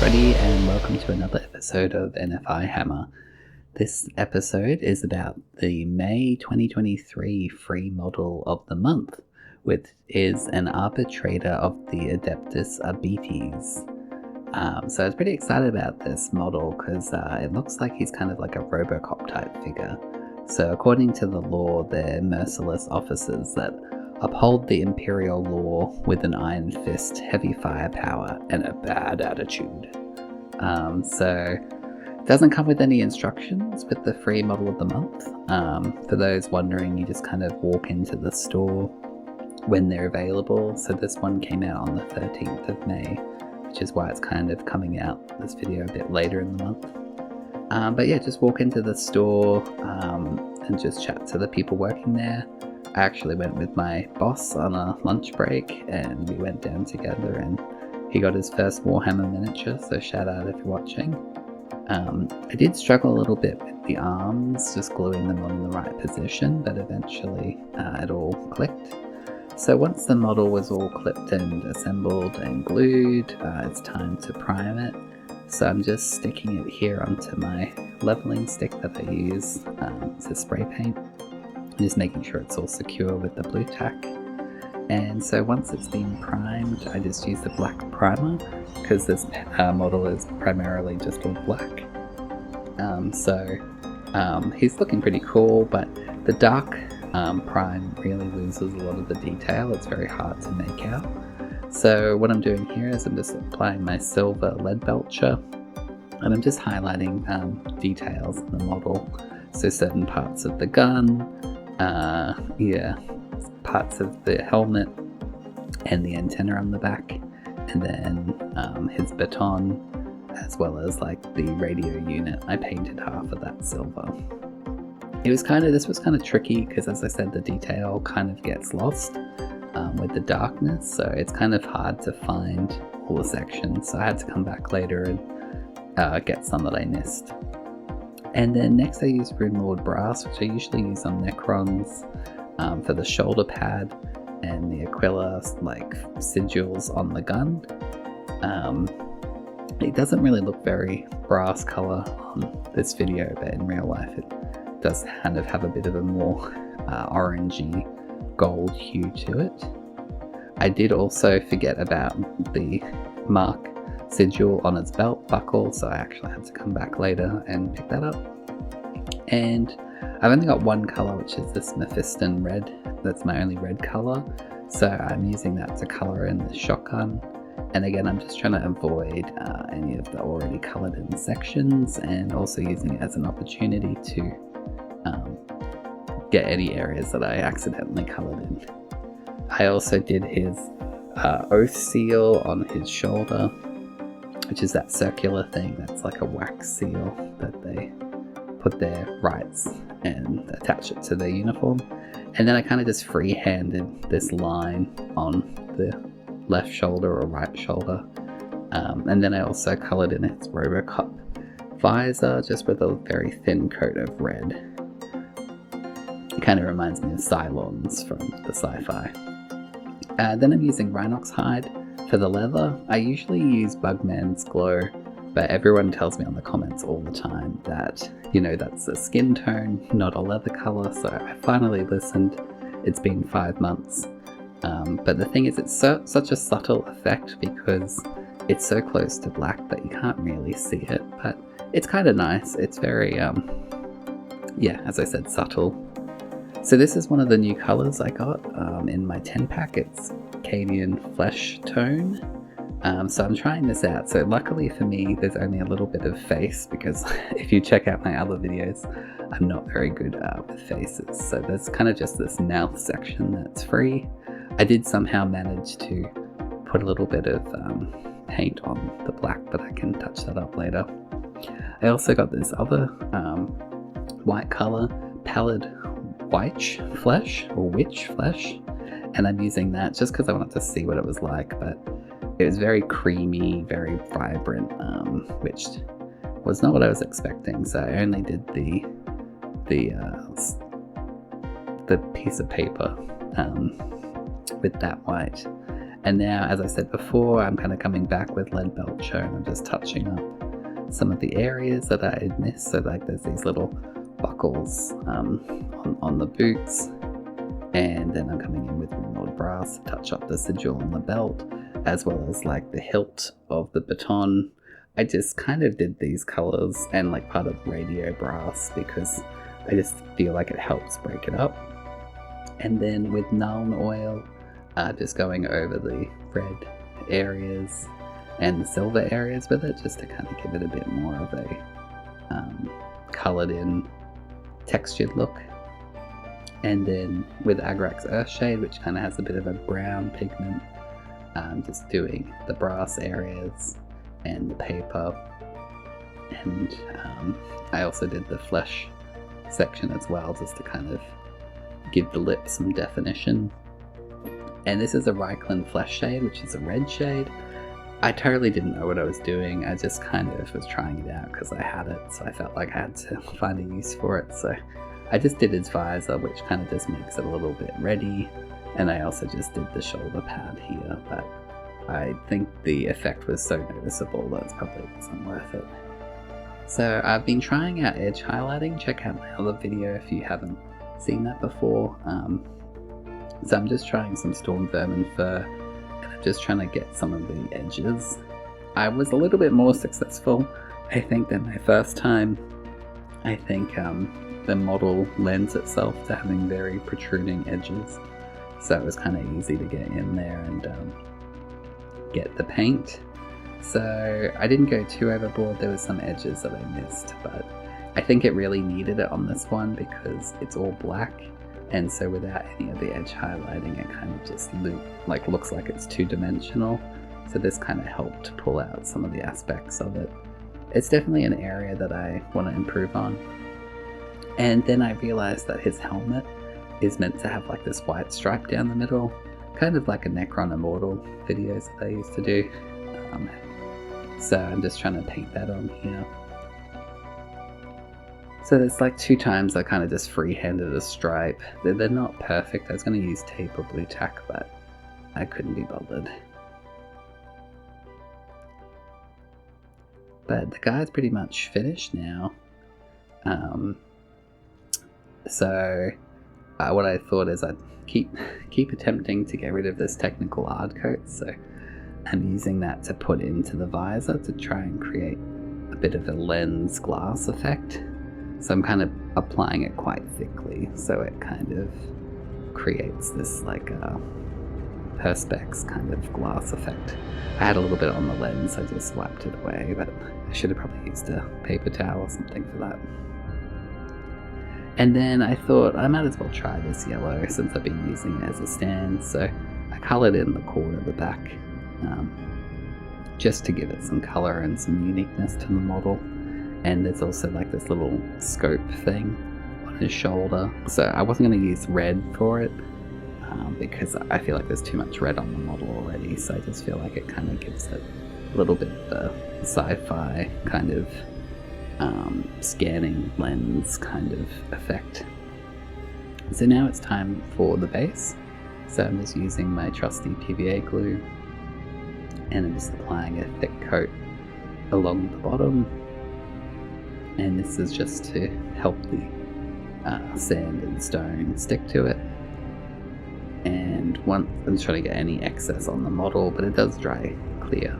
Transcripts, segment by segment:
everybody, and welcome to another episode of NFI Hammer. This episode is about the May 2023 free model of the month, which is an arbitrator of the Adeptus Arbites. So I was pretty excited about this model because it looks like he's kind of like a Robocop type figure. So according to the law, they're merciless officers that uphold the imperial law with an iron fist, heavy firepower, and a bad attitude. So it doesn't come with any instructions with the free model of the month. For those wondering, you just kind of walk into the store when they're available. So this one came out on the 13th of May, which is why it's kind of coming out, this video, a bit later in the month. But yeah, just walk into the store and just chat to the people working there. I actually went with my boss on a lunch break and we went down together, and he got his first Warhammer miniature, so shout out if you're watching. I did struggle a little bit with the arms, just gluing them on the right position, but eventually it all clicked. So once the model was all clipped and assembled and glued, it's time to prime it. So I'm just sticking it here onto my leveling stick that I use to spray paint. Just making sure it's all secure with the blue tack. And so once it's been primed, I just use the black primer because this model is primarily just all black. He's looking pretty cool, but the dark prime really loses a lot of the detail. It's very hard to make out. So what I'm doing here is I'm just applying my silver lead belcher, and I'm just highlighting details in the model. So certain parts of the gun, parts of the helmet and the antenna on the back, and then his baton, as well as like the radio unit. I painted half of that silver. This was kind of tricky because, as I said, the detail kind of gets lost with the darkness, so it's kind of hard to find all the sections. So I had to come back later and get some that I missed. And then next I use Runelord Brass, which I usually use on Necrons for the shoulder pad and the Aquila sigils on the gun. It doesn't really look very brass color on this video, but in real life it does kind of have a bit of a more orangey gold hue to it. I did also forget about the mark sigil on its belt buckle, so I actually had to come back later and pick that up. And I've only got one color, which is this Mephiston red. That's my only red color, so I'm using that to color in the shotgun. And again, I'm just trying to avoid any of the already colored in sections, and also using it as an opportunity to get any areas that I accidentally colored in. I also did his oath seal on his shoulder, which is that circular thing that's like a wax seal that they put their rights and attach it to their uniform. And then I kind of just freehanded this line on the left shoulder or right shoulder. And then I also colored in its Robocop visor just with a very thin coat of red. It kind of reminds me of Cylons from the sci-fi. Then I'm using Rhinox hide for the leather. I usually use Bugman's Glow, but everyone tells me on the comments all the time that, that's a skin tone, not a leather color. So I finally listened. It's been 5 months. But the thing is, it's such a subtle effect because it's so close to black that you can't really see it, but it's kind of nice. It's very, as I said, subtle. So this is one of the new colors I got in my 10 pack. It's Cadian Flesh Tone. So I'm trying this out. So luckily for me, there's only a little bit of face, because if you check out my other videos, I'm not very good with faces. So there's kind of just this mouth section that's free. I did somehow manage to put a little bit of paint on the black, but I can touch that up later. I also got this other white color, Pallid Witch Flesh, or Witch Flesh, and I'm using that just because I wanted to see what it was like, but it was very creamy, very vibrant, which was not what I was expecting. So I only did the piece of paper with that white, And now, as I said before, I'm kind of coming back with Leadbelcher, and I'm just touching up some of the areas that I had missed. So like there's these little buckles on the boots, and then I'm coming in with Ringwood Brass to touch up the sigil on the belt, as well as like the hilt of the baton. I just kind of did these colors and like part of radio brass because I just feel like it helps break it up. And then with Nuln Oil, just going over the red areas and the silver areas with it, just to kind of give it a bit more of a coloured in textured look. And then with Agrax Earthshade, which kind of has a bit of a brown pigment, just doing the brass areas and the paper. And I also did the flesh section as well, just to kind of give the lips some definition. And this is a Reikland Flesh Shade, which is a red shade. I totally didn't know what I was doing. I just kind of was trying it out because I had it, so I felt like I had to find a use for it. So I just did his visor, which kind of just makes it a little bit reddy. And I also just did the shoulder pad here, but I think the effect was so noticeable that it probably wasn't worth it. So I've been trying out edge highlighting. Check out my other video if you haven't seen that before. So I'm just trying some Storm Vermin Fur, and I'm just trying to get some of the edges. I was a little bit more successful, I think, than my first time. I think the model lends itself to having very protruding edges, so it was kind of easy to get in there and get the paint. So I didn't go too overboard. There were some edges that I missed, but I think it really needed it on this one because it's all black, and so without any of the edge highlighting, it kind of just looks like it's two-dimensional. So this kind of helped pull out some of the aspects of it. It's definitely an area that I want to improve on. And then I realized that his helmet is meant to have like this white stripe down the middle, kind of like a Necron Immortal videos that I used to do. So I'm just trying to paint that on here. So there's like 2 times I kind of just freehanded a stripe. They're not perfect. I was going to use tape or blue tack, but I couldn't be bothered. But the guy's pretty much finished now. So what I thought is I'd keep attempting to get rid of this technical hard coat. So I'm using that to put into the visor to try and create a bit of a lens glass effect. So I'm kind of applying it quite thickly, so it kind of creates this like perspex kind of glass effect. I had a little bit on the lens, I just wiped it away, but I should have probably used a paper towel or something for that. And then I thought I might as well try this yellow since I've been using it as a stand, so I coloured in the cord at the back just to give it some colour and some uniqueness to the model. And there's also like this little scope thing on his shoulder. So I wasn't going to use red for it because I feel like there's too much red on the model already. So I just feel like it kind of gives it a little bit of the sci-fi kind of scanning lens kind of effect. So now it's time for the base. So I'm just using my trusty PVA glue, and I'm just applying a thick coat along the bottom. And this is just to help the sand and stone stick to it. And I'm trying to get any excess on the model, but it does dry clear.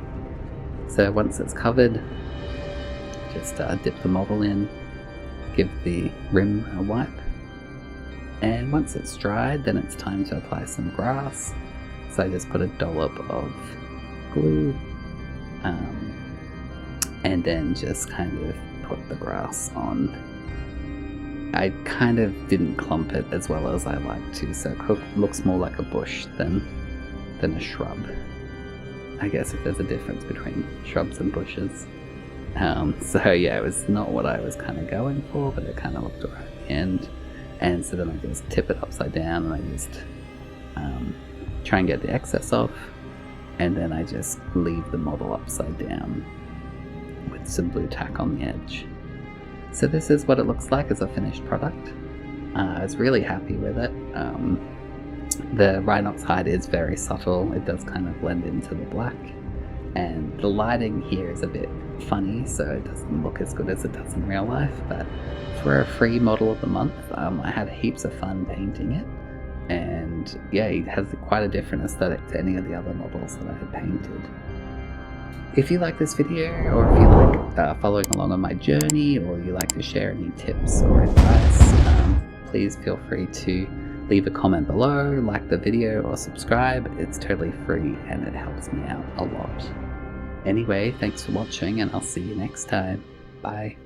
So once it's covered, just dip the model in, give the rim a wipe, and once it's dried, then it's time to apply some grass. So I just put a dollop of glue, and then just kind of put the grass on. I kind of didn't clump it as well as I like to, so it looks more like a bush than a shrub. I guess if there's a difference between shrubs and bushes. So yeah, it was not what I was kind of going for, but it kind of looked alright at the end. And so then I just tip it upside down, and I just try and get the excess off, and then I just leave the model upside down with some blue tack on the edge. So this is what it looks like as a finished product. I was really happy with it. The Rhinox hide is very subtle, it does kind of blend into the black, and the lighting here is a bit funny, so it doesn't look as good as it does in real life, but for a free model of the month, I had heaps of fun painting it, and yeah, it has quite a different aesthetic to any of the other models that I had painted. If you like this video, or if you like following along on my journey, or you like to share any tips or advice, please feel free to leave a comment below, like the video, or subscribe. It's totally free and it helps me out a lot. Anyway, thanks for watching, and I'll see you next time. Bye.